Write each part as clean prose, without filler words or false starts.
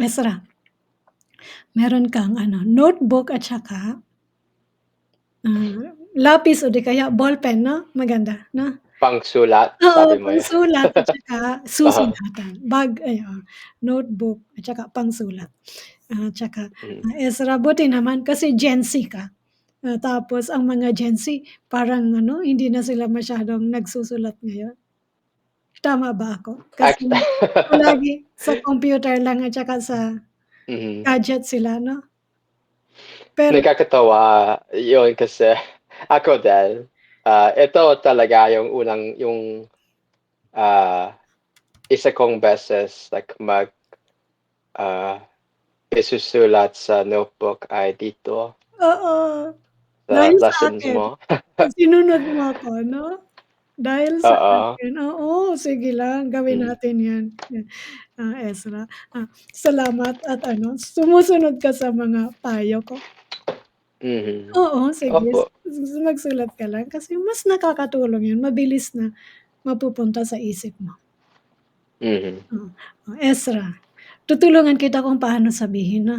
Ezra, meron kang notebook at saka lapis o di kaya ballpen 'no, maganda 'no? Pangsulat, Oo, sabi mo yun. pangsulat at saka Oo. susulatan. Notebook at saka pangsulat. At saka, Ezra, buti naman kasi Gen Z ka. Tapos ang mga Gen Z parang hindi na sila masyadong nagsusulat ngayon. Tama ba ako? Act Kasi palagi sa computer lang at saka sa Mhm. gadget sila 'no? Pero Nakakatawa yun kasi ako din, ito talaga yung unang ah, isa kong beses like ah, isusulat sa notebook ay dito oo, sa dahil sa lessons akin, mo. sinunod mo ako 'no? Dahil sa Oo. akin, oo, sige lang gawin Mm. natin 'yan, Ezra. Salamat at sumusunod ka sa mga payo ko. Mhm. Oo, sige Opo. magsulat ka lang kasi mas nakakatulong 'yun, mabilis na mapupunta sa isip mo. Mhm. Ezra, tutulungan kita kung paano sabihin na,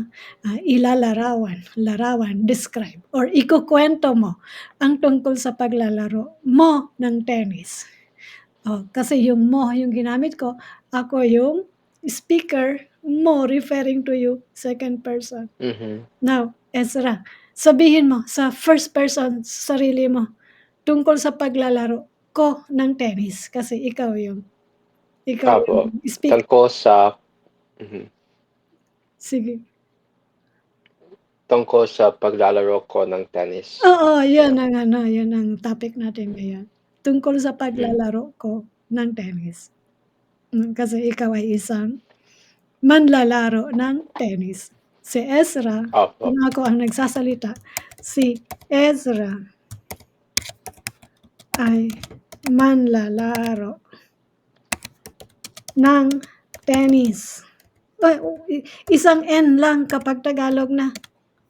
larawan, describe or ikukuwento mo ang tungkol sa paglalaro mo ng tennis. Kasi yung mo yung ginamit ko, ako yung speaker, mo referring to you, second person. Mhm. Now, Ezra, sabihin mo sa first person sa sarili mo tungkol sa paglalaro ko ng tennis kasi ikaw yung Opo, speaker. tungkol sa mhm, Sige. tungkol sa paglalaro ko ng tennis. Oo, Yeah. 'yun ang topic natin ngayon, tungkol sa Mhm. paglalaro ko ng tennis. Kasi ikaw ay isang manlalaro ng tennis. Si Ezra, Opo. kung ako ang nagsasalita, si Ezra ay manlalaro ng tennis. Isang N lang kapag Tagalog na,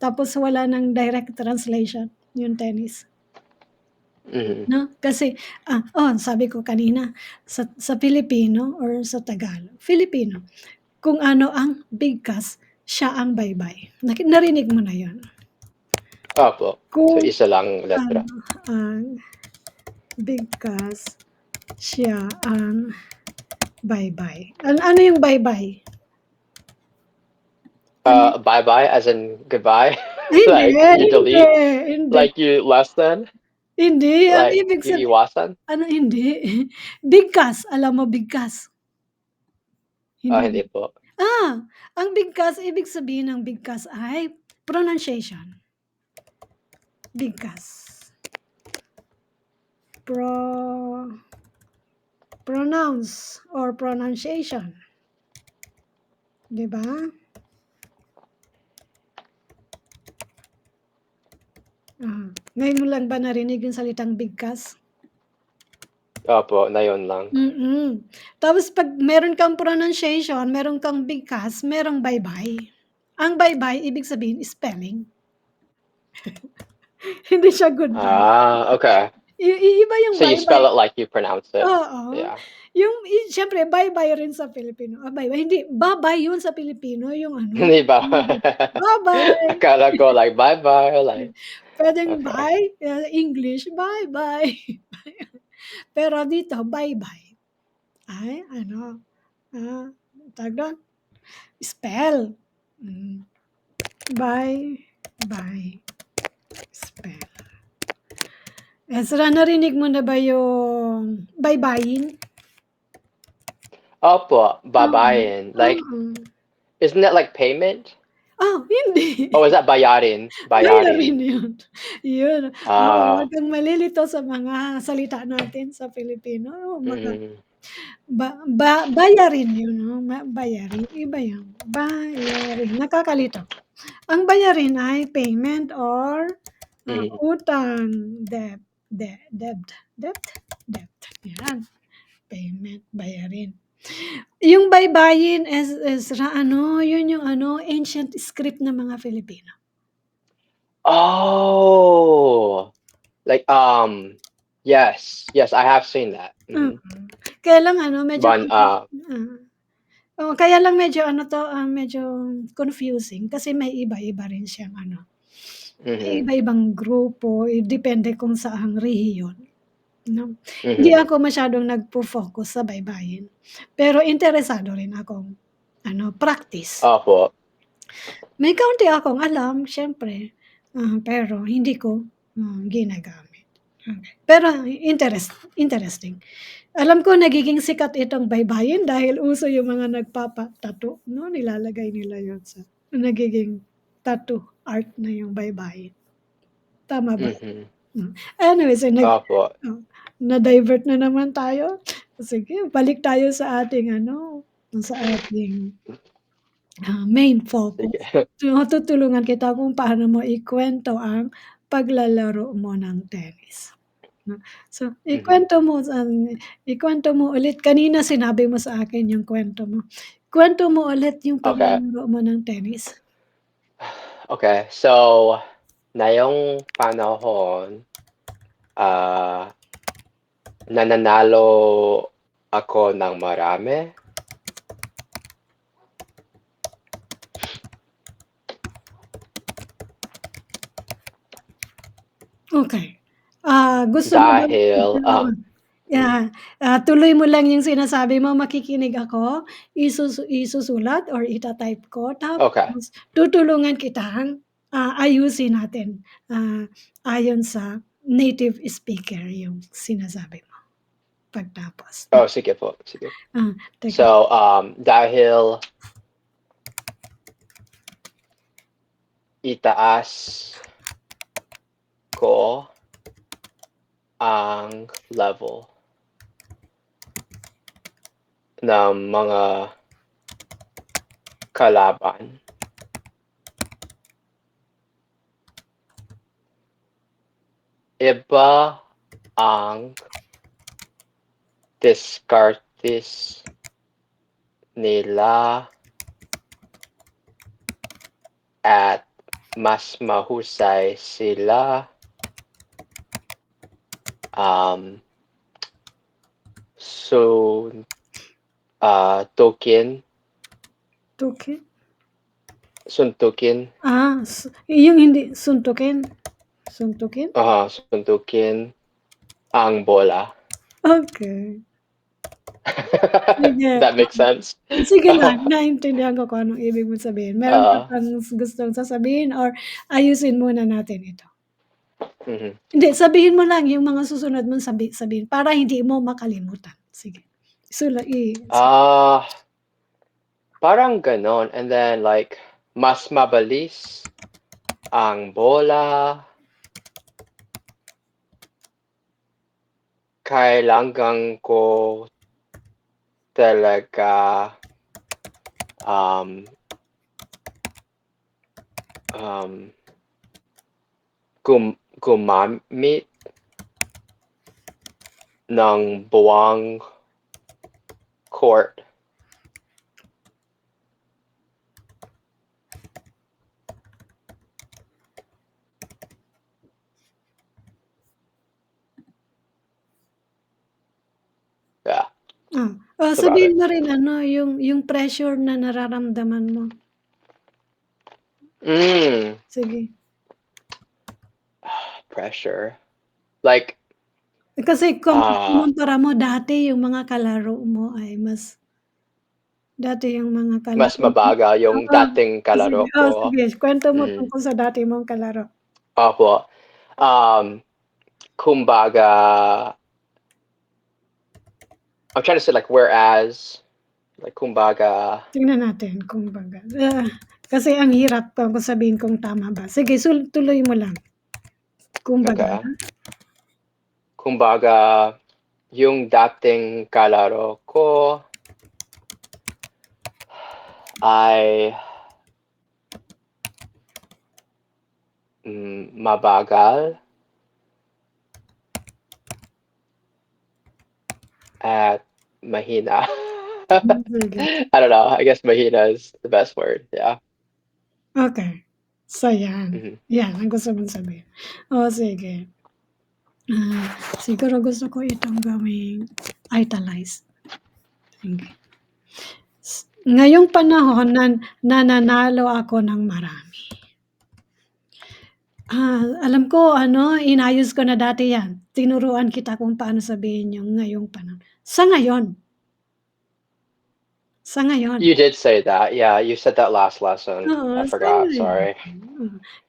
tapos wala ng direct translation, yung tennis. Mhm. 'No, kasi, sabi ko kanina sa Filipino or sa Tagalog, Filipino, kung ano ang bigkas, siya ang baybay. Narinig mo na 'yun. Opo. So, Kung isa lang letra. ano ang bigkas, siya ang baybay. Ano yung baybay? Ano Bye-bye as in goodbye? hindi, Like you hindi, delete? hindi. Like you lessen? Hindi, ang Like ibig you sabihin iwasan? hindi. Bigkas, alam mo bigkas? Hindi ba? Hindi po. Ah, ang bigkas, ibig sabihin ng bigkas ay pronunciation. Bigkas. Pronounce or pronunciation. 'Di ba? Ngayon mo lang ba narinig yung salitang bigkas? Opo, na yun lang. Tapos 'pag meron kang pronunciation, meron kang bigkas, merong baybay. Ang baybay ibig sabihin spelling. Hindi siya goodbye. Okay. Iiba yung So you baybay. spell it like you pronounce it. Oo, Yeah. yung siyempre baybay rin sa Filipino, baybay hindi, babay yun sa Pilipino yung Hindi ba? babay. Akala ko like bye-bye, like Puwedeng okay. bye, English, bye-bye. Pero dito baybay ay tawag dun, spell. Hmm, bye, spell. Ezra, narinig mo na ba yung baybayin? Opo, Oo, babayin. Like, oo. isn't that like payment? Hindi. Oh, is that bayarin? Bayarin Bayarin. yun. Yun, wag Ah, kang malilito sa mga salita natin sa Filipino, mga mhm, bayarin yun 'no, bayarin, iba yun, bayarin, nakakalito. Ang bayarin ay payment or, mhm. utang, debt, debt, debt, yan, payment, bayarin. Yung baybayin Ezra, yun yung ancient script ng mga Filipino. Oh, like, yes, yes, I have seen that. Mm. Mhm. Kaya lang medyo But, ah, Oo, kaya lang medyo ano 'to, medyo confusing kasi may iba-iba rin siyang ano, may Mhm. iba-ibang grupo, depende kung saang rehiyon, 'no. Hindi Mhm. ako masyadong nagfo-focus sa baybayin, pero interesado rin akong ano, practice. Opo. May kaunti akong alam siyempre, pero hindi ko, ginagamit. Pero interesting. Alam ko nagiging sikat itong baybayin dahil uso yung mga nagpapa-tattoo 'no, nilalagay nila yun sa nagiging tattoo art na yung baybayin, tama ba? Mhm. Anyways, Opo. na-divert na naman tayo. Sige, balik tayo sa ating ano, sa ating, main focus. Sige. Tutulungan kita kung paano mo ikuwento ang paglalaro mo ng tennis. 'No. So, Mhm. ikuwento mo ulit kanina sinabi mo sa akin yung kuwento mo. Kuwento mo ulit yung Okay. paglalaro mo ng tennis. Okay, so ngayong panahon, ah, nananalo ako ng marami. Okey. Gusto mo bang Dahil, hmm, yeah, tuloy mo lang yung sinasabi mo, makikinig ako, isusulat or ita-type ko okay. tapos tutulungan kitang, ayusin natin, ayon sa native speaker yung sinasabi mo pagtapos. Oh, sige po, sige. Teka. So, dahil itaas ko ang level ng mga kalaban, iba ang diskartes nila at mas mahusay sila, um, tukin Tukin? suntukin, Yung hindi suntukin? Suntukin? suntukin ang bola. Okey. Sige, That makes sense? sige lang, naintindihan ko kung anong ibig mong sabihin. Meron ka Oo, bang gustong sasabihin or ayusin muna natin ito? mhm. Hindi, sabihin mo lang yung mga susunod mong sabihin para hindi mo makalimutan. Sige, sula i Ah, parang gano'n and then like mas mabilis ang bola, kailangan ko talaga, um, um, gumamit ng buwang court. Yeah, sabihin sabagay. mo rin ano, yung pressure na nararamdaman mo. Hmm, Sige. pressure. Like, Kasi kung ah, ikukumpara mo dati yung mga kalaro mo ay dati yung mga mas kalaro mo mabagal yung oo, dating kalaro ko. sige kuwento mo Mhm, tungkol sa dati mong kalaro. opo. Um, kumbaga, I'm trying to say like whereas, like kumbaga, Tingnan natin kung kasi ang hirap kung sabihin kung tama ba. Sige tuloy mo lang. Kumbaga, okay. Kumbaga, yung dating kalaro ko ay, mabagal at mahina. sige. I don't know, I guess mahina is the best word, yeah. Okey. So yan, Mhm. yan ang gusto mong sabihin. Oh, sige. Siguro gusto ko itong gawing italize. Sige. Ngayong panahon nananalo ako ng marami. Alam ko ano, inayos ko na dati 'yan. Tinuruan kita kung paano sabihin yung ngayong panahon. Sa ngayon. Sa ngayon. You did say that. Yeah, you said that last lesson. Oo, I sa forgot, ngayon. sorry.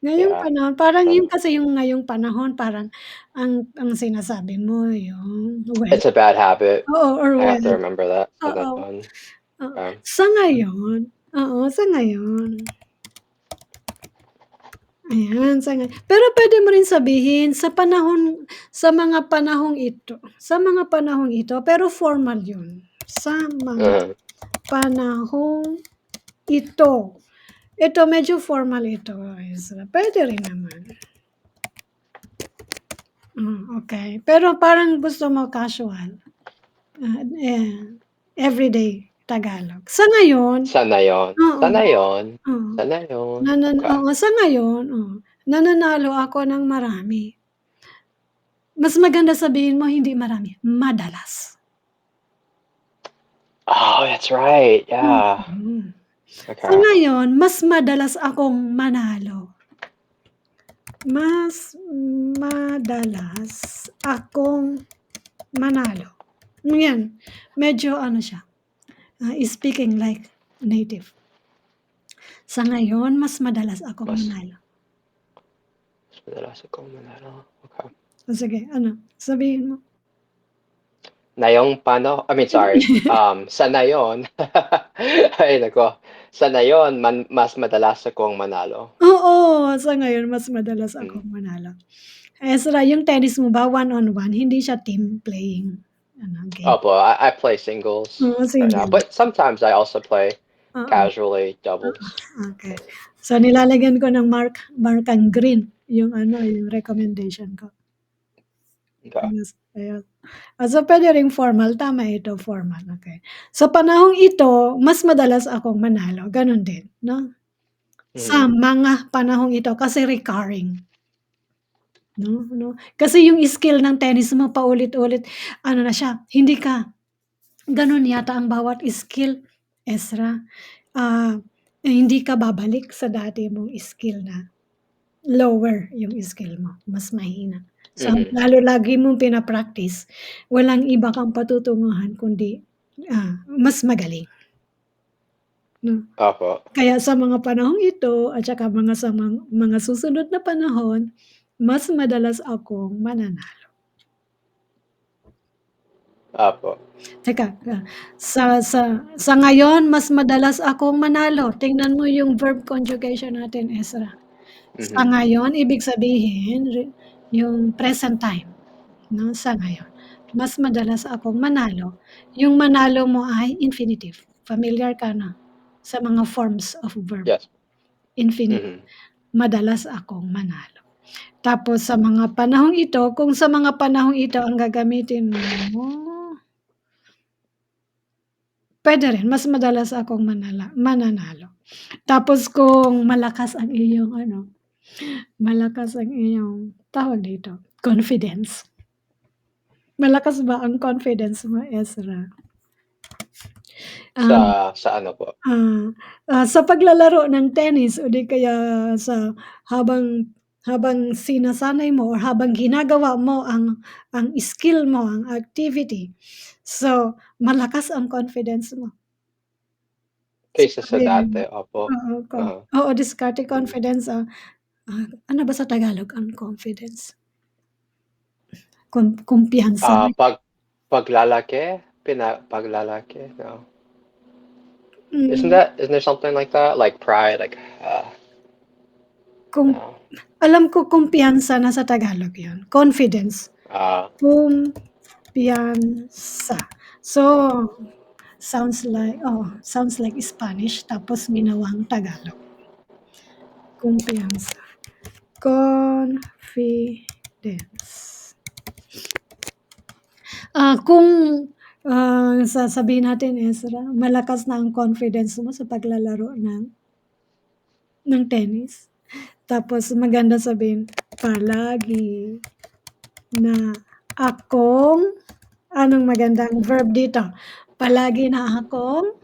Ngayong Yeah. panahon parang So yun kasi yung ngayong panahon parang ang sinasabi mo yung it's a bad habit. oo, or I have to remember that. So oo, that oo. Sa ngayon, oo, sa ngayon. Ayan, pero puwede mo rin sabihin sa mga panahong ito, pero formal yun. Sa mga Mhm. panahong ito. Ito medyo formal ito, Ezra, puwede rin naman. Okey. Pero parang gusto mo casual, everyday Tagalog. Sa ngayon Sana yun. oo, Sana yun. oo. Sana yun. Okay. Oo, sa ngayon, nananalo ako ng marami. Mas maganda sabihin mo hindi marami, madalas. Oh, that's right. Yeah. Mm. Sa Okay. ngayon, mas madalas akong manalo. Mas madalas akong manalo. Yan, medyo ano siya, speaking like native. Sa ngayon, mas madalas akong Mas manalo. madalas akong manalo. Okay. Sige ano, sabihin mo. Sorry, sana yun. Ay naku, sana yun mas madalas akong manalo. Oo, sa ngayon mas madalas Hmm. akong manalo. Ezra, yung tennis mo ba one-on-one, hindi siya team playing game? Opo, I play singles Oo, right now, single. but sometimes I also play Oo, casually doubles. okey. So, nilalagyan ko ng markang green yung yung recommendation ko. Okay. Yes, ayun. So, puwede ring formal, tama ito formal, okey. Sa panahong ito, mas madalas akong manalo, gano'n din, 'no? Sa Mhm. mga panahong ito kasi recurring. 'No? Kasi yung skill ng tennis mo paulit-ulit ano na siya, hindi ka gano'n yata ang bawat skill, Ezra, ah, hindi ka babalik sa dati mong skill na lower yung skill mo, mas mahina. So, Mhm. lalo lagi mong pina-practice, walang iba kang patutunguhan kundi, mas magaling, 'no? Opo. Kaya sa mga panahong ito at saka sa mga susunod na panahon, mas madalas akong mananalo. Opo. Teka, sa ngayon mas madalas akong manalo, tingnan mo yung verb conjugation natin, Ezra. Sa Mhm. ngayon ibig sabihin yung present time, 'no, sa ngayon. Mas madalas akong manalo, yung manalo mo ay infinitive, familiar ka na sa mga forms of verb, Yes. infinitive, Mhm. madalas akong manalo. Tapos sa mga panahong ito, kung sa mga panahong ito ang gagamitin mo, puwede rin mas madalas akong mananalo. Tapos kung malakas ang iyong tawag dito, confidence. Malakas ba ang confidence mo, Ezra? Um, Sa ano po? sa paglalaro ng tennis o di kaya sa habang habang sinasanay mo or habang ginagawa mo ang skill mo, ang activity, so malakas ang confidence mo. Kaysa sa Sabihin dati, mo opo. Uh-huh. oo, diskarte Mhm. confidence, ano ba sa Tagalog ang confidence? Kumpiyansa, Ah, paglalaki? Paglalaki? No. hmm, Isn't there something like that? Like pride, like, kum no. alam ko kumpiyansa na sa Tagalog 'yun, confidence, Ah, kumpiyansa. So, sounds like Spanish tapos ginawang Tagalog, kumpiyansa, confidence. Kung, sasabihin natin, Ezra, malakas na ang confidence mo sa paglalaro ng tennis, tapos maganda sabihin, palagi na akong anong magandang verb dito? Palagi na akong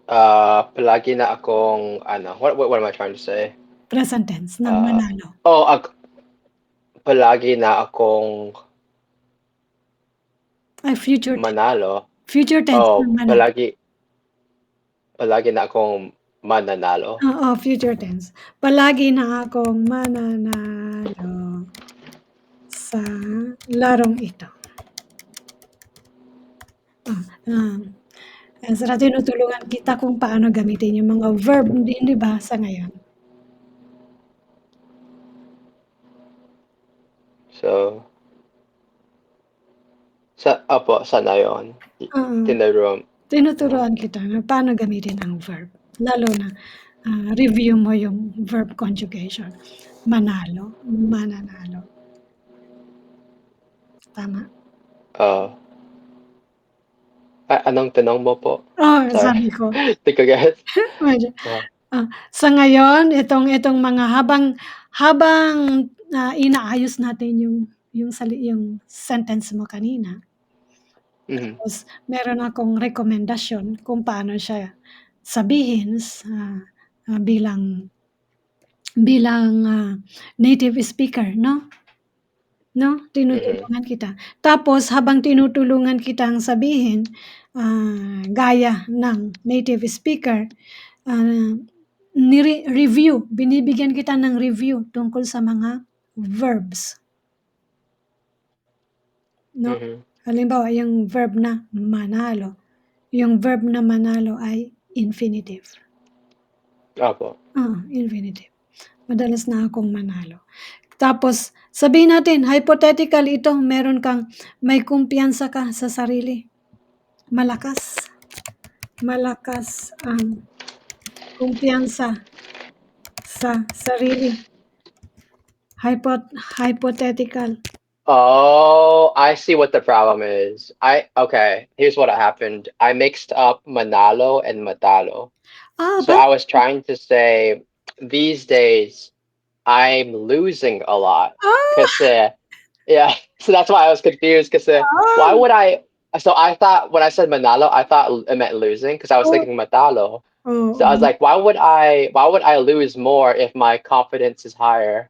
Palagi na akong ano, what am I trying to say? Present tense ng Ah, manalo. oh, palagi na akong Ay, future tense. manalo. Future tense ng Oh, manalo. palagi na akong mananalo. Oo, future tense. Palagi na akong mananalo sa larong ito. Ezra, tinutulungan kita kung paano gamitin yung mga verb, di ba, sa ngayon? So, sana yun. Oo. Tinuturuan kita na paano gamitin ang verb. Lalo na, review mo yung verb conjugation. Manalo, mananalo. Tama? Anong tanong mo po? Oh, Sorry. sabi ko. Di ko get. Medyo, sa ngayon, itong mga habang inaayos natin yung sentence mo kanina, Mhm. tapos meron akong rekomendasyon kung paano siya sabihin bilang native speaker, no? No, Mhm. tinutulungan kita. Tapos habang tinutulungan kitang sabihin, gaya ng native speaker, review, binibigyan kita ng review tungkol sa mga verbs. No? Mhm. Halimbawa, yung verb na manalo. Yung verb na manalo ay infinitive. Opo. Infinitive. Madalas na akong manalo. Tapos, sabihin natin, hypothetical ito, may kumpiyansa ka sa sarili. Malakas ang kumpiyansa sa sarili. Hypothetical. Oh, I see what the problem is. Okay, here's what happened. I mixed up manalo and matalo. So I Bakit? was trying to say these days I'm losing a lot. Ah! Cause yeah, so that's why I was confused. Cause why Ah! would I? So I thought when I said manalo, I thought it meant losing. Cause I was Oh, thinking matalo. So I was oo. like, why would I lose more if my confidence is higher?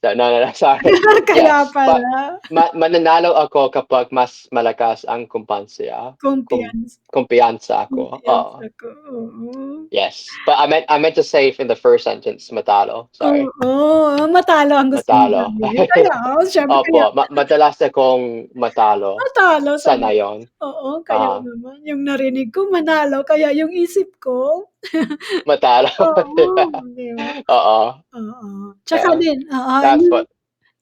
So no, sorry. Kaya Yes, but pala. mananalo ako kapag mas malakas ang Kumpiyansa. kumpiyansa ako. Kumpiyansa ko, oo. Yes, but I meant to say in the first sentence, matalo. Sorry, Oo, matalo ang gusto mong matalo. sabihin. Kaya siyempre kaya Opo, madalas akong matalo matalo sa sabi nayon. oo, kaya Ah, naman yung narinig ko manalo kaya yung isip ko matalo. oo, Yeah. 'di ba? Oo, Oo, tsaka yeah. din That's yung what.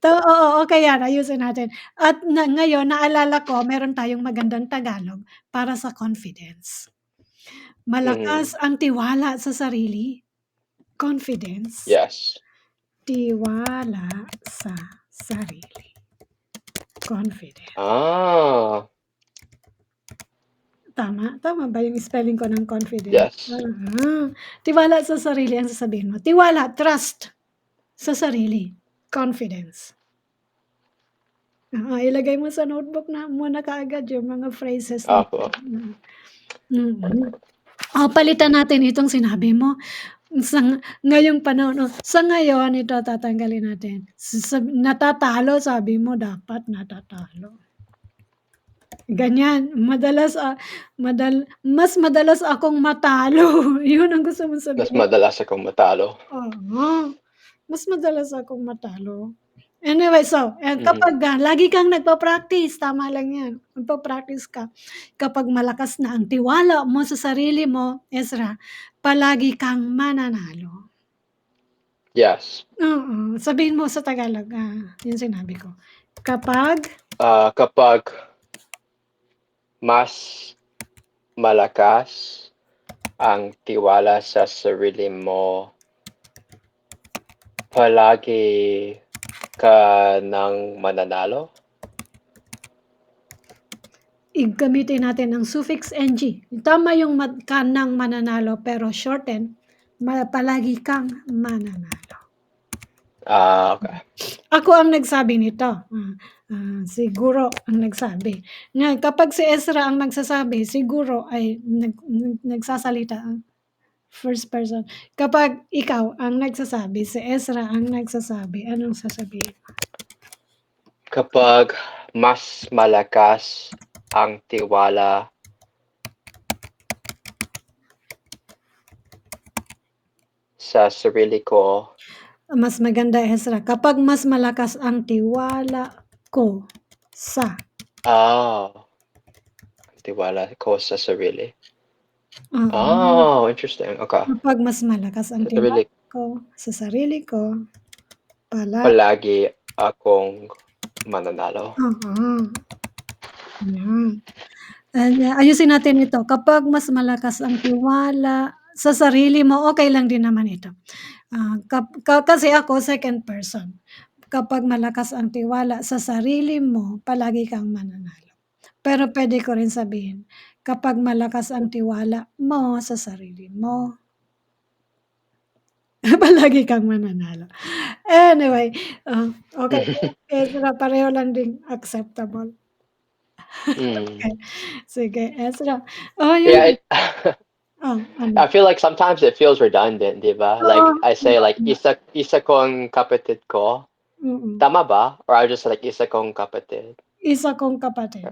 oo, okey yan ayusin natin at ngayon naalala ko meron tayong magandang Tagalog para sa confidence. Mhm. Malakas ang tiwala sa sarili, confidence, Yes. tiwala sa sarili, confidence. Ah, Tama ba yung spelling ko ng confidence? yes. Tiwala sa sarili ang sasabihin mo. Tiwala, trust sa sarili, confidence. Ilagay mo sa notebook mo na kaagad yung mga phrases na Opo. palitan natin itong sinabi mo ngayong panahon sa ngayon ito tatanggalin natin. Natatalo sabi mo dapat natatalo. Ganyan, mas madalas akong matalo, yun ang gusto mong Mas sabihin? madalas akong matalo. Oo, mas madalas akong matalo. Anyway, Mhm. kapag, lagi kang nagpa-practice, tama lang 'yan, magpa-practice ka. Kapag malakas na ang tiwala mo sa sarili mo, Ezra, palagi kang mananalo. Yes. Sabihin mo sa Tagalog, yung sinabi ko. Kapag Kapag mas malakas ang tiwala sa sarili mo, palagi ka ng mananalo? gamitin natin ang suffix "ng". Tama yung ka ng mananalo pero shorten, palagi kang mananalo. Okay. Ako ang nagsabi nito, si Guro ang nagsabi. Kapag si Ezra ang nagsasabi, si Guro ay nagsasalita First person. Kapag ikaw ang nagsasabi, si Ezra ang nagsasabi, anong sasabihin? Kapag mas malakas ang tiwala sa sarili ko. Mas maganda, Ezra. Kapag mas malakas ang tiwala ko sa. Tiwala ko sa sarili. Oo. Interesting. Okay. Kapag mas malakas ang Sa sarili. tiwala ko sa sarili ko, Palagi akong mananalo. Yan. Ayusin natin ito. Kapag mas malakas ang tiwala sa sarili mo, okay lang din naman ito. Kasi ako second person. Kapag malakas ang tiwala sa sarili mo, palagi kang mananalo. Pero puwede ko rin sabihin, kapag malakas ang tiwala mo sa sarili mo, palagi kang mananalo. Anyway, okey. Ezra, pareho lang ding acceptable. Okay. Sige, Ezra. Yun. Yeah, Ano? I feel like sometimes it feels redundant, di ba? Oo, Like I say like tama. isa kong kapatid ko. Mm. Tama ba? Or I just like isa kong kapatid? Isa kong kapatid.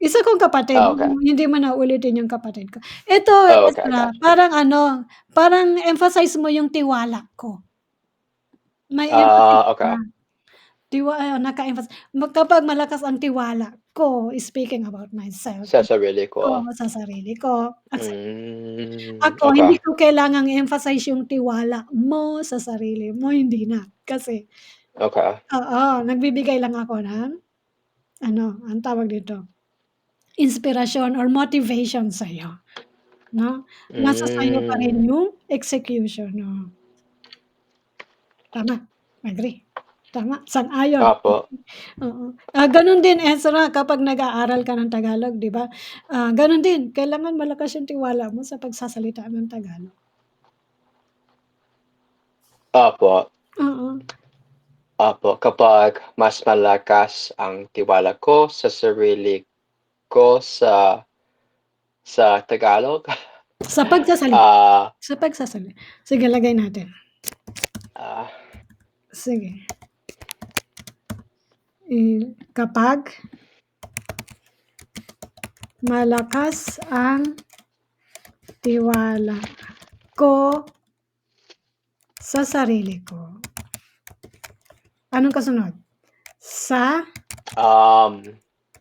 Isa kong kapatid, Okay. hindi mo na uulitin yung kapatid ko. Ito, Okay, Ezra, gotcha. parang ano, parang emphasize mo yung tiwala ko. May emphasis Okay. ka. Naka-emphasize kapag malakas ang tiwala ko, speaking about myself, Sa sarili oo, ko. sa sarili ko. Ako Okay. hindi ko kailangang i-emphasize yung tiwala mo sa sarili mo, hindi na. Kasi Okay. nagbibigay lang ako ng ano, anong tawag dito, inspirasyon or motivation sa'yo, 'no? Nasa sa'yo pa rin yung execution, oh. Tama, agree. Tama, sang-ayon. Opo. Oo. Gano'n din, Ezra, kapag nag-aaral ka ng Tagalog, 'di ba? Gano'n din, kailangan malakas yung tiwala mo sa pagsasalita ng Tagalog. Opo. Oo. Opo, kapag mas malakas ang tiwala ko sa sarili ko sa Tagalog. Sa pagsasalita. Ah, Sa pagsasalita. Sige, lagay natin. ah, Sige. Kapag malakas ang tiwala ko sa sarili ko. Anong kasunod? Sa um,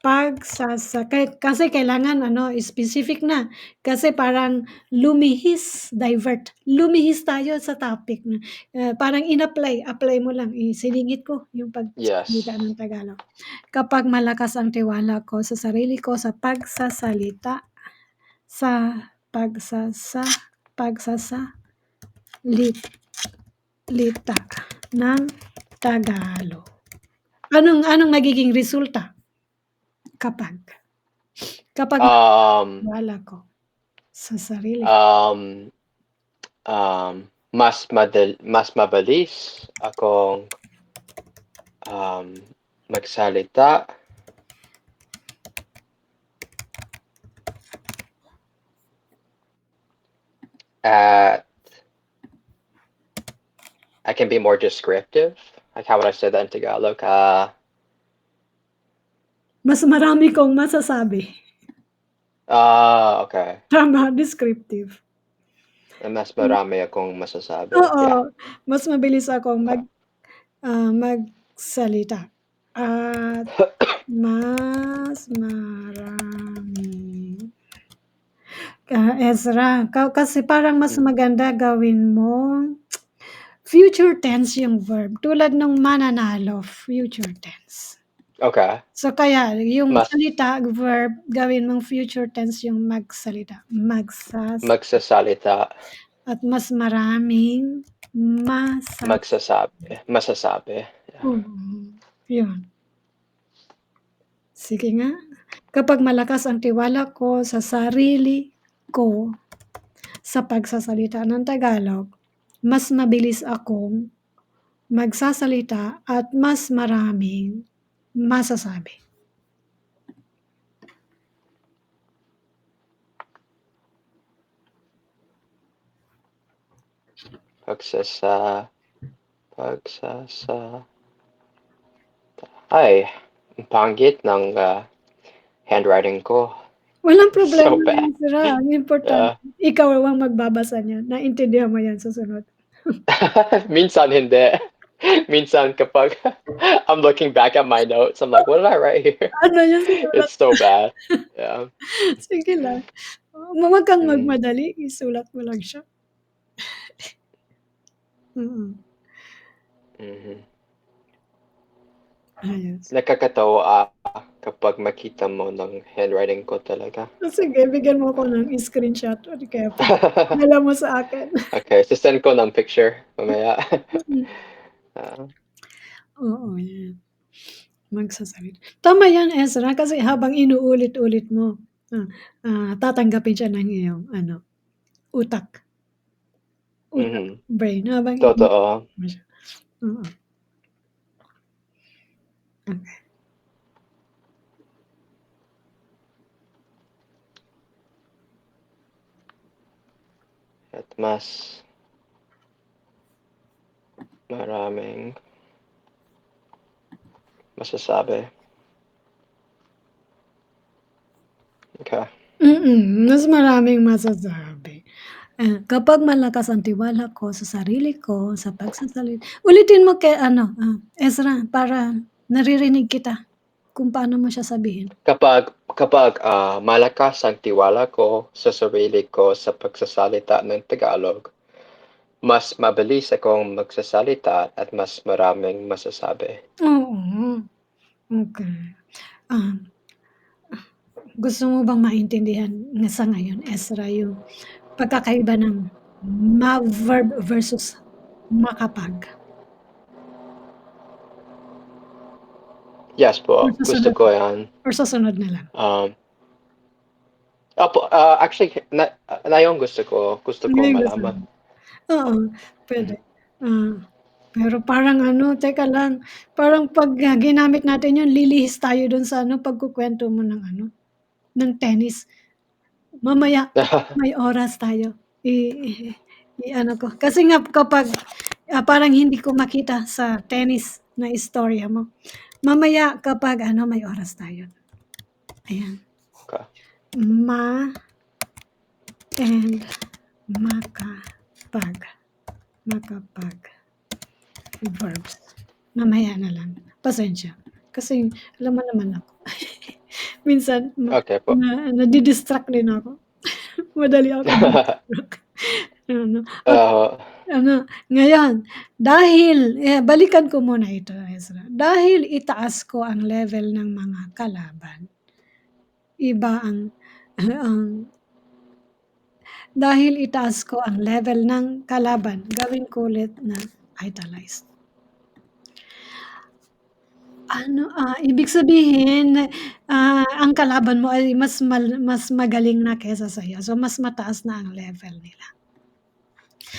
kasi kailangan ano, specific na. Kasi parang lumihis tayo sa topic na, parang apply mo lang, siningit ko yung pagsasalita yes. ng Tagalog. Kapag malakas ang tiwala ko sa sarili ko sa pagsasalita ng Tagalog. Anong magiging resulta? Kapag Um, tiwala ko sa sarili mas mabilis akong magsalita at I can be more descriptive. Like how would I say that in Tagalog? mas marami kong masasabi. Okay. Tama, descriptive. Mas marami akong masasabi. Oo, Yeah. mas mabilis akong Okay. magsalita at mas marami Ezra, kasi parang mas maganda gawin mong future tense yung verb, tulad nung mananalo, future tense. Okay. So, kaya yung Mas salita, verb, gawin mong future tense yung magsalita, magsasalita, at mas maraming masasabi. Yeah. Yun. Sige nga. Kapag malakas ang tiwala ko sa sarili ko sa pagsasalita ng Tagalog, mas mabilis akong magsasalita at mas maraming masasabi. Pagsasa pagsasa Ay, ang pangit ng, handwriting ko. Walang So problema bad. yan, Sira, ang importante Yeah. ikaw ang magbabasa niyan, naintindihan mo yan sa sunod. Minsan hindi. Minsan kapag I'm looking back at my notes, I'm like, "What did I write here?" Ano yung sinulat It's mo? so bad. Yeah. Sige lang, wag kang Mm. magmadali, isulat mo lang siya. Mm. Mhm. Ayos. Nakakatawa kapag makita mo ng handwriting ko talaga. Sige, bigyan mo ako ng screenshot o di kaya padala mo sa akin. Okay, send ko ng picture mamaya. Mm. Oo. Oo, yan. Tama yan, Ezra, kasi habang inuulit-ulit mo, tatanggapin siya ng iyong utak. Utak, Mhm. brain, habang Totoo. mo siya. Oo. Okey. At mas maraming masasabi. Okay. Mas maraming masasabi. Kapag malakas ang tiwala ko sa sarili ko, sa ulitin mo kay Ezra, para naririnig kita kung paano mo siya sabihin. Kapag malakas ang tiwala ko sa sarili ko sa pagsasalita ng Tagalog, mas mabilis akong magsasalita at mas maraming masasabi. Oo, okey. Um, Gusto mo bang maintindihan sa ngayon, Ezra, yung pagkakaiba ng ma-verb versus makapag? Yes Or po, gusto susunod ko 'yan. or susunod na lang? Um, actually na yung gusto Ano kong yung gusto malaman. mo? Oo, puwede. Mhm. Ah, pero parang teka lang, parang 'pag, ginamit natin yun lilihis tayo dun sa pagkukuwento mo ng ng tennis. Mamaya may oras tayo i-ano ko, kasi nga kapag, parang hindi ko makita sa tennis na istorya mo. Mamaya kapag may oras tayo. Ayan, Okay. ma and makapag, makapag verbs. Mamaya na lang, pasensya. Kasi alam mo naman ako, minsan Okay po. nadi-distract din ako. Madali ako ma-distract. Ano, Oo. ngayon, dahil balikan ko muna ito, Ezra. Dahil itaas ko ang level ng mga kalaban, iba ang dahil itaas ko ang level ng kalaban, gawin ko ulit na italize. Ibig sabihin, ang kalaban mo ay mas magaling na kaysa sa'yo, so mas mataas na ang level nila.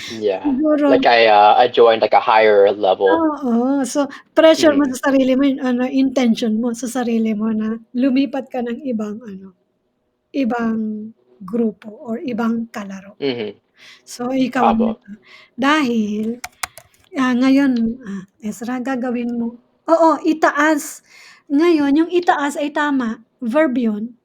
Yeah. Siguro Like I joined like a higher level. oo. So, pressure mo Mhm. sa sarili mo yun, intention mo sa sarili mo na lumipat ka ng ibang grupo or ibang kalaro. Mhm. So, ikaw Opo. dahil, ngayon, Ezra, gagawin mo itaas. Ngayon yung itaas ay tama, verb yun,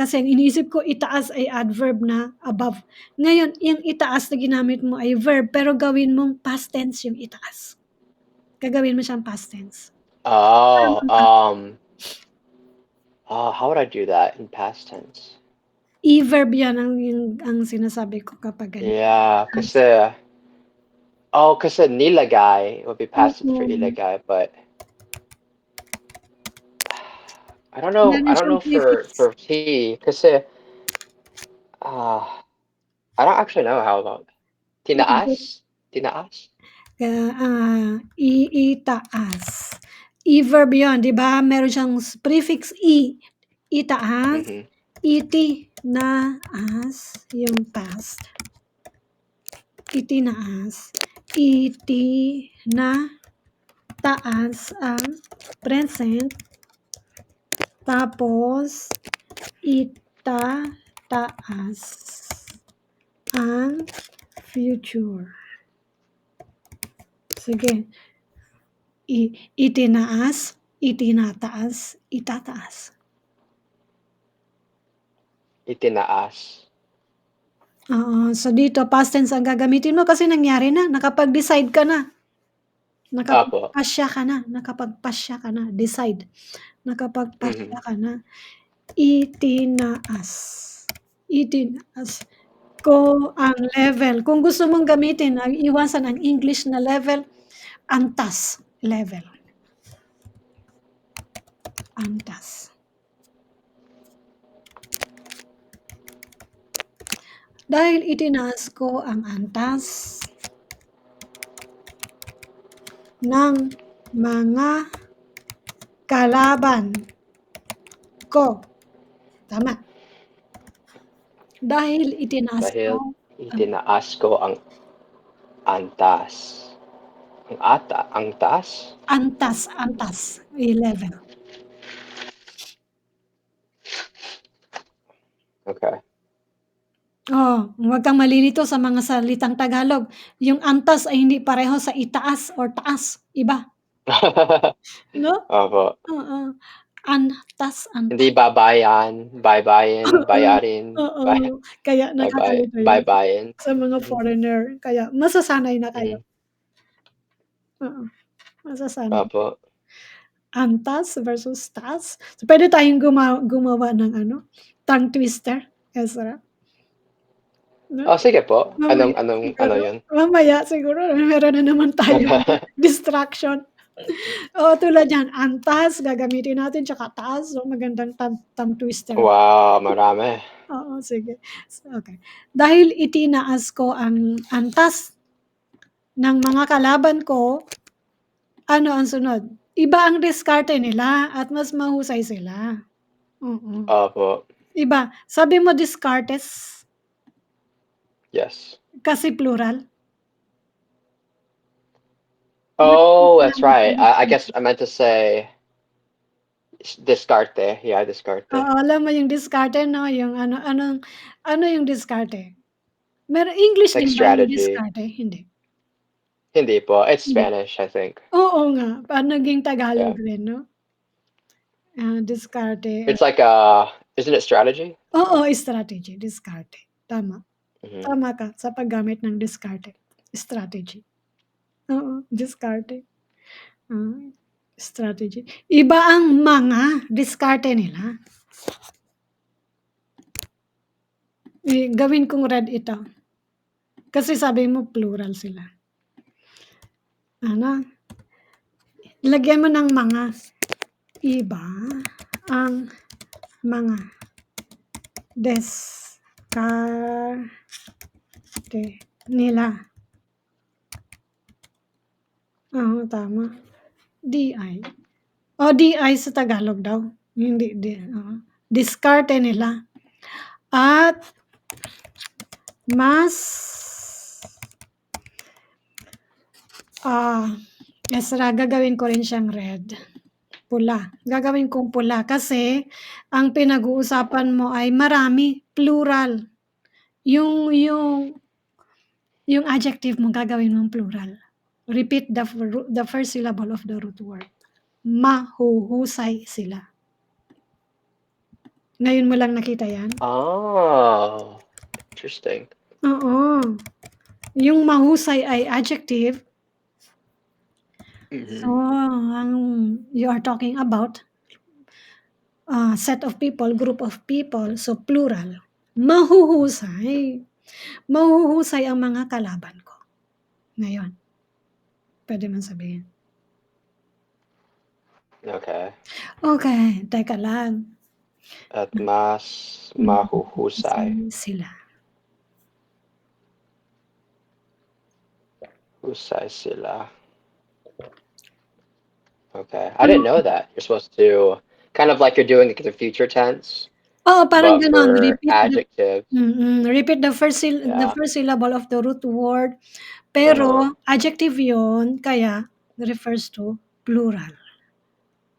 kasi ang iniisip ko itaas ay adverb na above. Ngayon yung itaas na ginamit mo ay verb, pero gawin mong past tense yung itaas. Gagawin mo siyang past tense. Oh, how would I do that in past tense? I-verb yan ang sinasabi ko kapag ganyan. Yeah, As kasi nilagay would be passive for oo, ilagay, but I meron don't siyang know prefix. for he kasi uh I don't actually know how about tinaas? Tinaas? Itaas. I-verb yun, 'di ba? Meron siyang prefix itaas, Mhm. itinaas yung past, itinaas, itinataas ang present, tapos itataas ang future. Sige. Itinaas, itinataas, itataas. Itinaas. Oo. So, dito past tense ang gagamitin mo kasi nangyari na, nakapag-decide ka na. Opo. Nakapagpasya ka na, decide. Nakapagpasya Mhm. ka na. Itinaas. Itinaas ko ang level. Kung gusto mong gamitin iwasan ang English na level, antas, level. Antas. Dahil itinaas ko ang antas ng mga kalaban ko. Tama. Dahil itinaas Dahil ko itinaas ko ang antas. Ang taas? antas, level. Okay. Huwag kang malilito sa mga salitang Tagalog. Yung antas ay hindi pareho sa itaas or taas, iba. No? Opo. Oo. Antas. Hindi babayan, baybayin, Oo, bayarin, oo. Kaya nakakalito yun baybayin. sa mga Mhm, foreigner. Kaya masasanay na kayo. mhm. Oo, masasanay. Opo. Antas versus taas. So, puwede tayong gumawa ng tongue twister, Ezra. No? Oh, sige po. Mamaya Ano siguro yun? mamaya siguro meron na naman tayong distraction. Oo, tulad niyan, antas gagamitin natin tsaka taas, so magandang tongue twister. Wow, marami. Oo, sige. Okay. Dahil itinaas ko ang antas ng mga kalaban ko, ano ang sunod? Iba ang diskarte nila at mas mahusay sila. Oo. Opo. Iba. Sabi mo discartes Yes. kasi plural. Oh, that's right. I guess I meant to say diskarte. Yeah, diskarte. Oo, alam mo yung diskarte 'no, yung ano yung diskarte? English Like din ba yung strategy. diskarte? Hindi. Hindi po. It's Hindi. Spanish, I think. Oo nga, naging Tagalog Yeah. rin 'no? Diskarte. It's like, isn't it strategy? Oo, strategy, diskarte. Tama. Mhm. Tama ka sa paggamit ng diskarte, strategy. Oo, diskarte. Strategy. Iba ang mga diskarte nila. Gawin kong red ito. Kasi sabi mo plural sila. Lagyan mo ng mga. Iba ang mga diskarte nila. Oo, tama. DI. DI sa Tagalog daw. Hindi diskarte nila. At mas Ezra, gagawin ko rin siyang red. Pula. Gagawin kong pula kasi ang pinag-uusapan mo ay marami, plural. Yung adjective mo gagawin mong plural. Repeat the first syllable of the root word. Mahuhusay sila. Ngayon mo lang nakita yan? Oh, interesting. Oo. Yung mahusay ay adjective. So, you are talking about set of people, group of people, so plural. Mahuhusay. Mahuhusay ang mga kalaban ko. Ngayon, pwede man sabihin. Okay. Okay, teka lang. At mas mahuhusay. Sila. Husay sila. Okay. I didn't know that. You're supposed to kind of like you're doing it in the future tense, Oo, parang but gano'n. for adjectives. Repeat the Yeah. first syllable of the root word, Uh-huh. pero adjective 'yun, kaya refers to plural.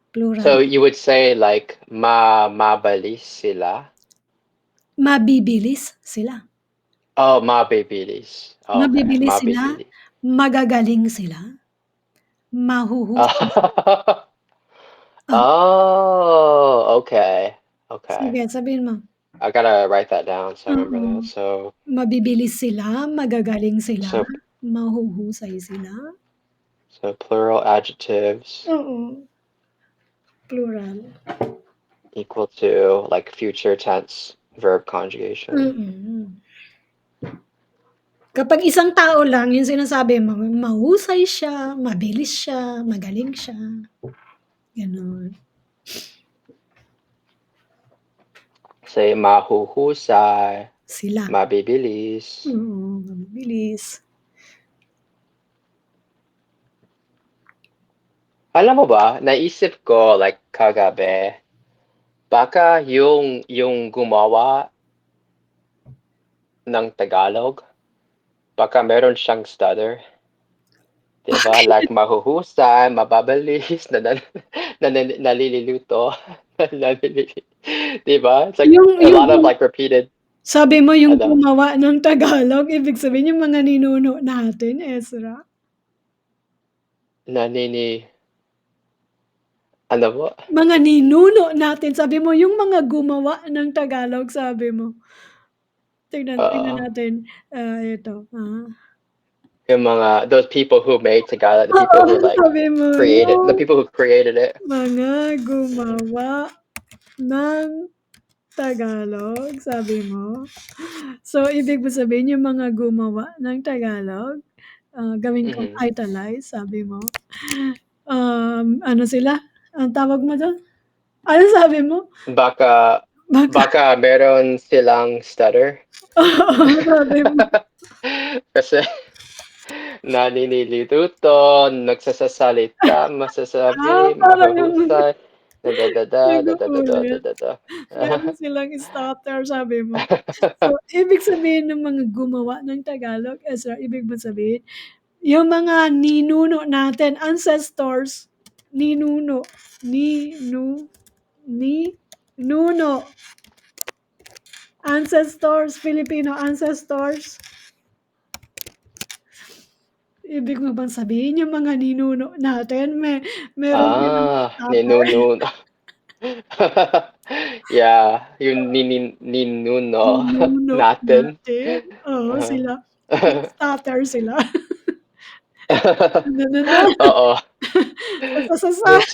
Plural. So you would say like mabilis sila? Mabibilis sila. Oh, mabibilis. Oh, okay. Mabibilis sila, Mabibilis. magagaling sila. Mahuhusay. Oh, Oh, okay. Okay. sige sabihin mo. I gotta write that down so I remember Oo. that. So, Mabibilis sila, magagaling sila, so, mahuhusay sila. so plural adjectives Oo, plural. equal to like future tense verb conjugation. Mm. Kapag isang tao lang yung sinasabi mo, mahusay siya, mabilis siya, magaling siya, gano'n. Say mahuhusay, Sila. mabibilis. Oo, mabilis. Alam mo ba, naisip ko like kagabi, baka yung gumawa ng Tagalog, baka meron siyang stutter. Diba? Like mahuhusay, mababilis, nalililuto. Diba? It's like a Yung lot of like repeated, sabi mo yung ano, gumawa ng Tagalog, ibig sabihin yung mga ninuno natin, Ezra? nanini, ano po? Mga ninuno natin, sabi mo yung mga gumawa ng Tagalog, sabi mo. Tingnan Oo. natin, ito, Yung mga, those people who made Tagalog, the Oo, people who like sabi mo created, the yung people who created it. mga gumawa ng Tagalog, sabi mo. So, ibig mo sabihin yung mga gumawa ng Tagalog, gawin kong Mhm. italize, sabi mo. Ano sila? Anong tawag mo dun? Ano sabi mo? Baka, Baka baka meron silang stutter. oo, sabi mo. Kasi naninilituto, nagsasasalita, masasabi, Parang yung mahahusay, dadadada, nag-uulit. dadadadadada. Meron silang stutter, sabi mo. So, ibig sabihin ng mga gumawa ng Tagalog, Ezra, ibig mo sabihin, yung mga ninuno natin, ancestors, ninuno, ninuno, ancestors, Filipino ancestors. Ibig mo bang sabihin yung mga ninuno natin meron silang stutter? Ninuno. Yeah, yung ninuno Ninuno natin. natin, oo, Uh-huh. sila may stutter sila. Na, na, na. Oo. Sa. There's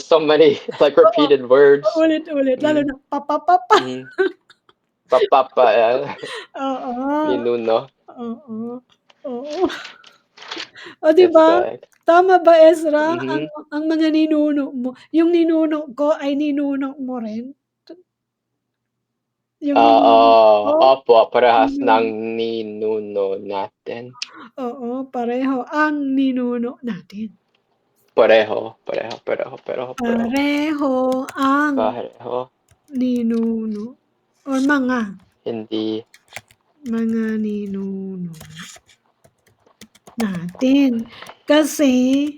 so many like Oo, repeated words. paulit-ulit lalo Mm. na pa. Mhm. Papapa, Oo, ninuno. oo, oo. Oh, 'di It's ba? like, Tama ba, Ezra? mhm. Ang mga ninuno mo yung ninuno ko ay ninuno mo rin? Yung ninuno ko, Opo, parehas ng ninuno ninuno natin. oo, pareho ang ninuno natin. Pareho, pareho, pareho, pareho, pareho. Pareho ang Pareho, ninuno or hindi. mga ninuno natin. Kasi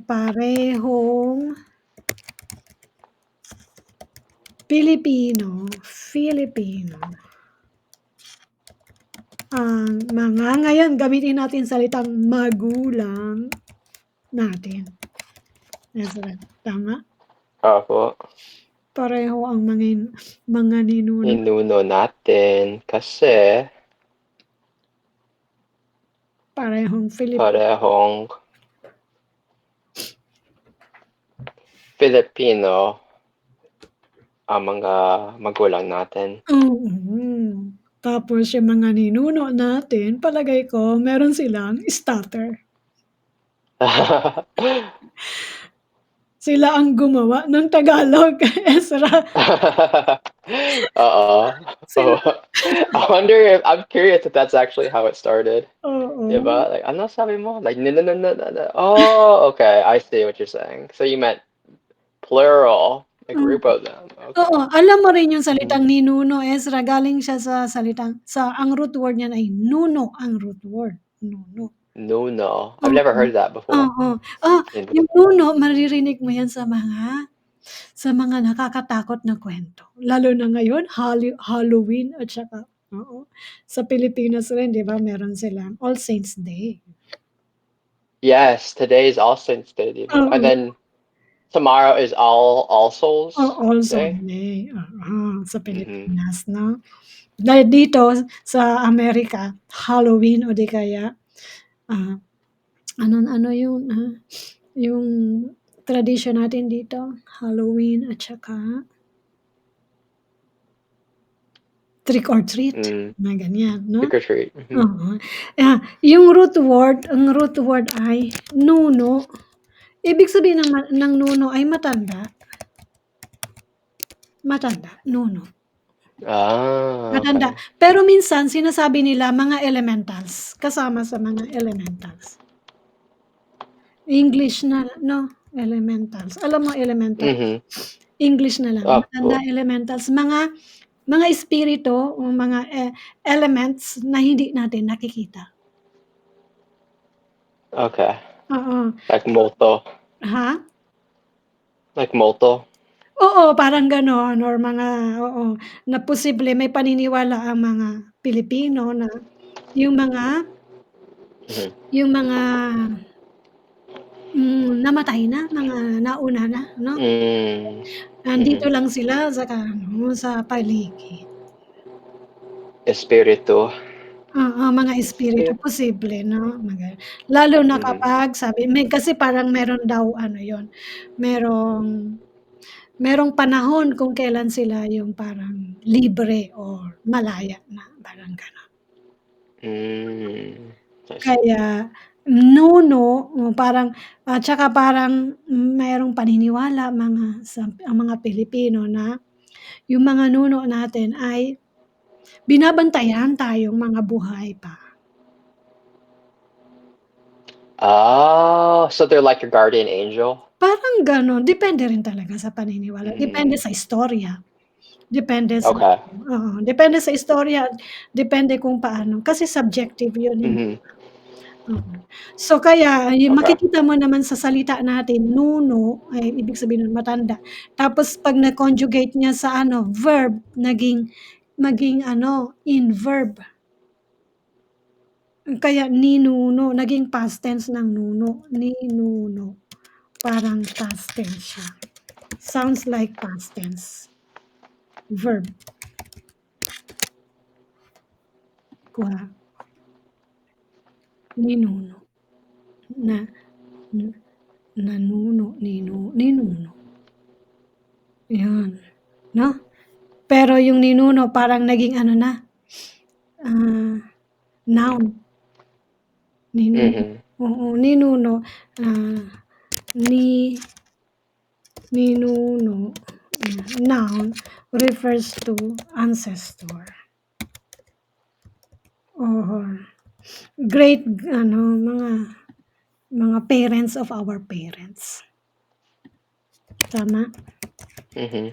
parehong Filipino ang mga ngayon gamitin natin salitang magulang natin. Ezra, tama? Opo, Pareho ang mga ninuno, ninuno natin kasi parehong parehong Filipino ang mga magulang natin. oo. Tapos yung mga ninuno natin, palagay ko meron silang stutter. Sila ang gumawa ng Tagalog, Ezra. Oo. Sila I'm curious if that's actually how it started. oo. Diba? Like, ano sabi mo? Like, oh, okay. I see what you're saying. So you meant plural, a Hmm, group of them. oo. Okay. Alam mo rin yung Mhm. salitang ninuno, Ezra, galing siya sa salitang ang root word niyan ay nuno ang root word, nuno. Nuno. I've never Oo, heard that before. oo. Ninuno. Yung nuno maririnig mo yan sa mga nakakatakot na kuwento. Lalo na ngayon, Halloween at saka oo, sa Pilipinas rin 'di ba meron silang All Saints Day. Yes, today is All Saints Day, 'di ba? And Oo. then tomorrow is All Souls All Day? Sunday, oo, sa Mhm. Pilipinas 'no. Dahil dito sa Amerika, Halloween o di kaya, ah, ano yung, yung tradisyon natin dito, Halloween at saka trick or treat, Mm, mga ganyan 'no? trick or treat, mhm. Oo, yung ang root word ay nuno, ibig sabihin ng nuno ay matanda, nuno. Matanda, Okay. pero minsan sinasabi nila mga elementals, kasama sa mga elementals. English na 'no, elementals. Alam mo elementals, Mhm, English na lang, matanda, opo, elementals, mga espiritu o mga, elements na hindi natin nakikita. okay. Oo, Like multo, ha? like multo? Oo, parang gano'n or mga oo, na posible may paniniwala ang mga Pilipino na yung mga Mhm. yung mga namatay na, mga nauna na 'no, Hmm, nandito mhm. lang sila sa ano, sa paligid. Espiritu, Oo, mga espiritu espiritu, posible 'no, lalo na mhm. kapag sabi kasi parang meron daw ano yun, merong merong panahon kung kailan sila yung parang libre or malaya na, parang gano'n. Hmm, I see. Kaya nuno, parang at saka parang mayroong paniniwala ang mga Pilipino na yung mga nuno natin ay binabantayan tayong mga buhay pa. Oh, so they're like your guardian angel? Parang gano'n, depende rin talaga sa paniniwala, depende Mm, sa istorya, depende sa okay. oo, depende sa istorya, depende kung paano, kasi subjective 'yun, eh. Mhm, Oo. So, kaya yung okay. makikita mo naman sa salita natin, nuno ay ibig sabihin nun matanda, tapos 'pag na-conjugate niya sa ano, verb, maging ano, in verb. Kaya ninuno, naging past tense ng nuno, ninuno, parang past tense siya. Sounds like past tense, verb, kuha, ninuno, na n nanuno, ninuno, 'yun, 'no? Pero yung ninuno parang naging ano na, ah, noun, ninuno, Mhm. oo, ninuno, ah, ni ninuno, noun refers to ancestor or great ano, mga parents of our parents, tama? Mhm.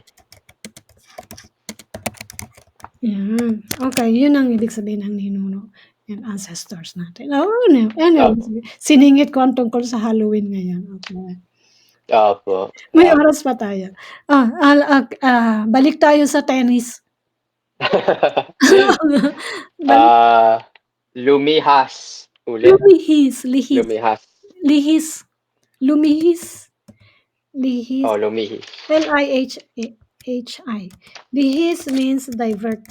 'Yan, okey, 'yun ang ibig sabihin ng ninuno, yung ancestors natin. Oo, anyway, Opo, sige, siningit ko ang tungkol sa Halloween ngayon, okey. opo, May oras pa tayo. Balik tayo sa tennis. Balik Lumihas ulit, lumihis, lihis, lumihas. lihis, lumihis, lihis, Oh, lumihis. L-I-H-I. Lihis means divert.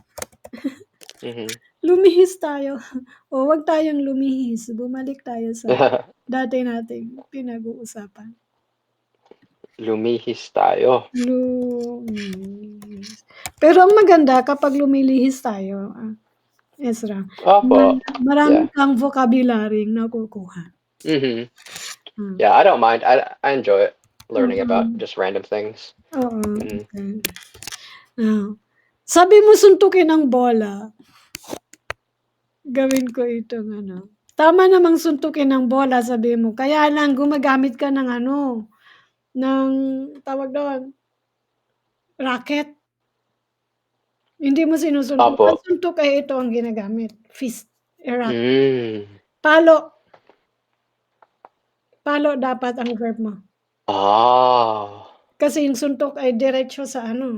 Mhm. Lumihis tayo, o 'wag tayong lumihis, bumalik tayo sa dati nating pinag-uusapan. Lumihis tayo. Lumihis. Pero ang maganda kapag lumilihis tayo, Ezra, Opo, marami yeah. kang vocabulary nakukuha. Mhm. Hmm, Yeah, I don't mind. I enjoy it, learning about oo, just random things. oo, Mhm. okey. Sabi mo suntukin ang bola, gawin ko itong ano, tama namang suntukin ang bola sabihin mo, kaya lang gumagamit ka ng ano, ng tawag dun, raket, hindi mo sinusuntok. Opo. Ang suntok ay ito ang ginagamit, fist, raket. Hmm. Palo, palo dapat ang verb mo. Ah. Kasi yung suntok ay diretso sa ano,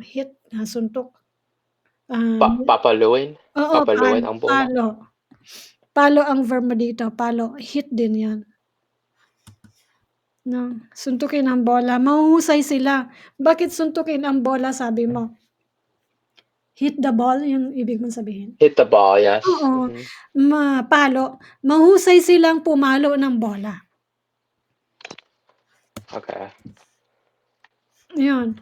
hit na suntok. Ah, Papaluin? oo, Papaluin ang bola? palo. Palo ang verb mo dito, palo, hit din 'yan. 'No, suntukin ang bola, mahuhusay sila. Bakit suntukin ang bola sabi mo? Hit the ball, yung ibig mong sabihin? Hit the ball, yes. Oo, palo, mahusay silang pumalo ng bola. Okay. Yun,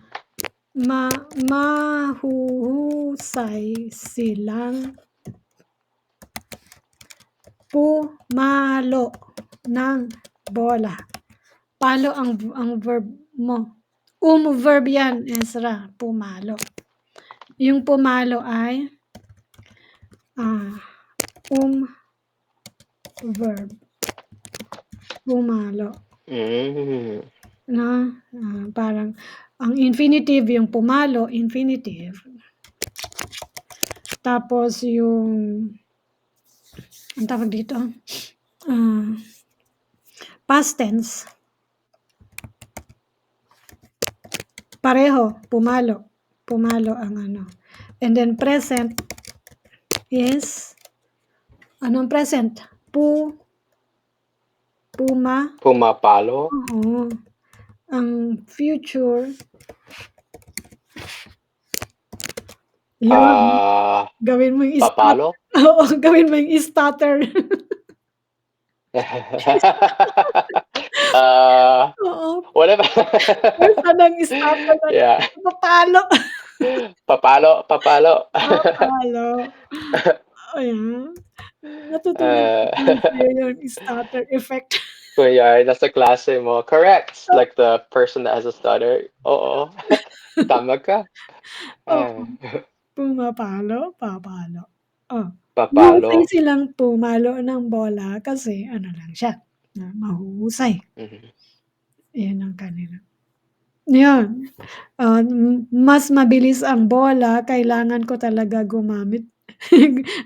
mahuhusay silang pumalo ng bola. Palo ang verb mo. Verb yan, Ezra, pumalo. Yung pumalo ay verb. Pumalo. No? Parang ang infinitive yung pumalo, infinitive. Tapos yung ang tawag dito, past tense. Pareho, pumalo. Pumalo ang ano. And then present is, anong present? Pumapalo? Oo. Ang future, yun, gawin mo yung papalo? Oo, gawin mo yung stutter. Oo. Whatever. Minsan ang stutter na Yeah. papalo. Papalo. Papalo. Ayan. Natutunan ko din sa'yo yung stutter effect. Kunyari, nasa klase mo, correct, like the person that has a stutter. Oo. Tama ka. Oo. Pumapalo, papalo. Mahusay Papalo. silang pumalo ng bola kasi ano lang siya, mahuhusay. Yan ang kanila. Yun, mas mabilis ang bola, kailangan ko talaga gumamit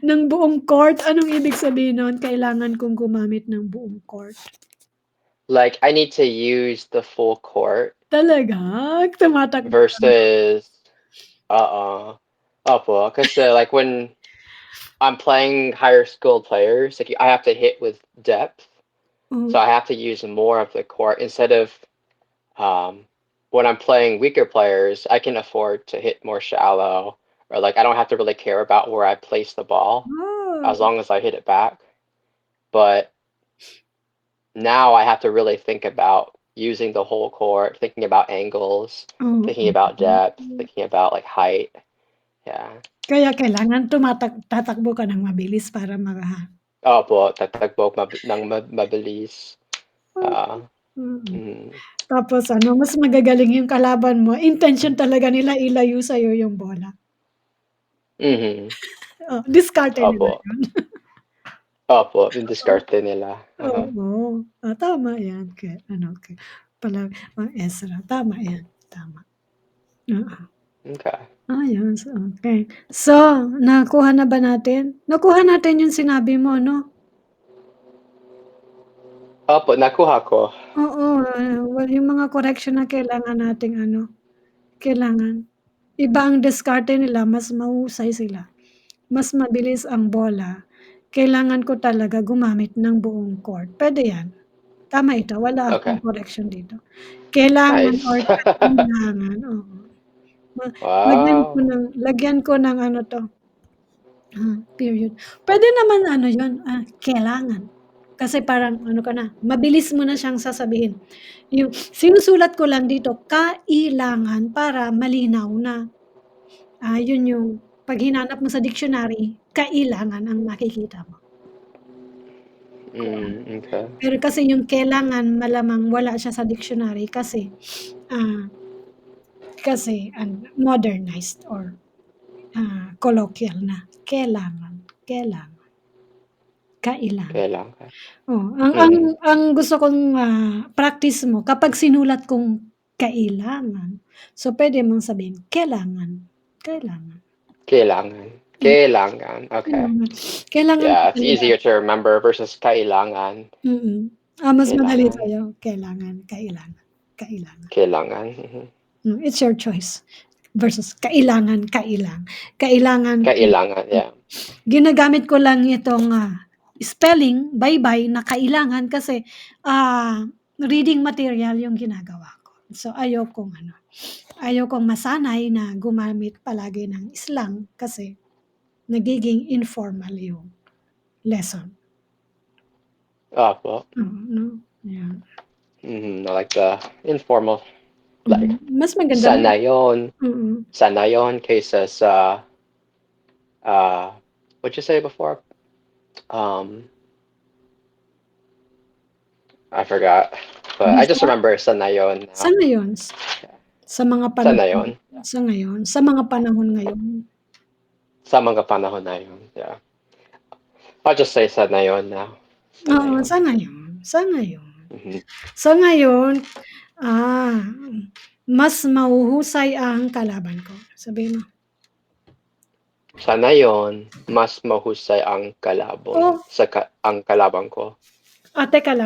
ng buong court. Anong ibig sabihin nun, kailangan kong gumamit ng buong court? Like, I need to use the full court. Talaga? Tumatakbo ka na? Versus, opo, kasi like when I'm playing higher skill players, like I have to hit with depth, so I have to use more of the court instead of when I'm playing weaker players, I can afford to hit more shallow, or like I don't have to really care about where I place the ball as long as I hit it back. But now I have to really think about using the whole court, thinking about angles, thinking about depth, thinking about like height. Yeah. Kaya kailangan tatakbo ka ng mabilis para Opo, tatakbo ng mabilis. Tapos ano, mas magagaling yung kalaban mo, intention talaga nila ilayo sa'yo yung bola. Diskarte nila Opo. yun. Opo, yung diskarte nila. Oo. Tama yan, Ezra, tama yan, tama. Okay. Ayun, okay. So, nakuha na ba natin? Nakuha natin yung sinabi mo, no? Opo, nakuha ko. Oo, yung mga correction na kailangan nating kailangan. Iba ang diskarte nila, mas mahusay sila. Mas mabilis ang bola. Kailangan ko talaga gumamit ng buong court. Pwede yan. Tama ito, wala akong correction dito. Kailangan or Nice. kailangan, oo. Wow. Lagyan ko ng ano 'to, period. Pwede naman yun, kailangan. Kasi parang ano ka na, mabilis mo na siyang sasabihin. Yung sinusulat ko lang dito, kailangan para malinaw na. Yun yung 'pag hinanap mo sa dictionary, kailangan ang makikita mo. Okay. Pero kasi yung kailangan malamang wala siya sa dictionary kasi modernized or colloquial na. Kailangan. Kailangan. Ang gusto kong practice mo kapag sinulat kong kailangan, so pwede mong sabihin kailangan. Kailangan. Okay. Kailangan ko Yeah, it's talaga. easier to remember versus kailangan. Mas madali Kailangan. sa'yo, kailangan. Kailangan. It's your choice versus kailangan. Kailangan, Yeah. ginagamit ko lang itong spelling, bye-bye, na kailangan kasi reading material yung ginagawa ko. So, ayokong masanay na gumamit palagi ng slang kasi nagiging informal yung lesson. Opo. No? Yeah. Like the informal, like, Mas maganda. sana yun kaysa sa, what'd you say before? I forgot, but I just remember sana yun. Sa ngayon, sa mga panahon, Sana yun. sa ngayon, sa mga panahon ngayon. Sa mga panahon na yun, yeah. I'll just say sana yun now. Oo, sa ngayon. Mhm. Sa ngayon, mas mahuhusay ang kalaban ko. Sabihin mo. Sana yun, mas mahusay ang Oh. ang kalaban ko. Teka lang.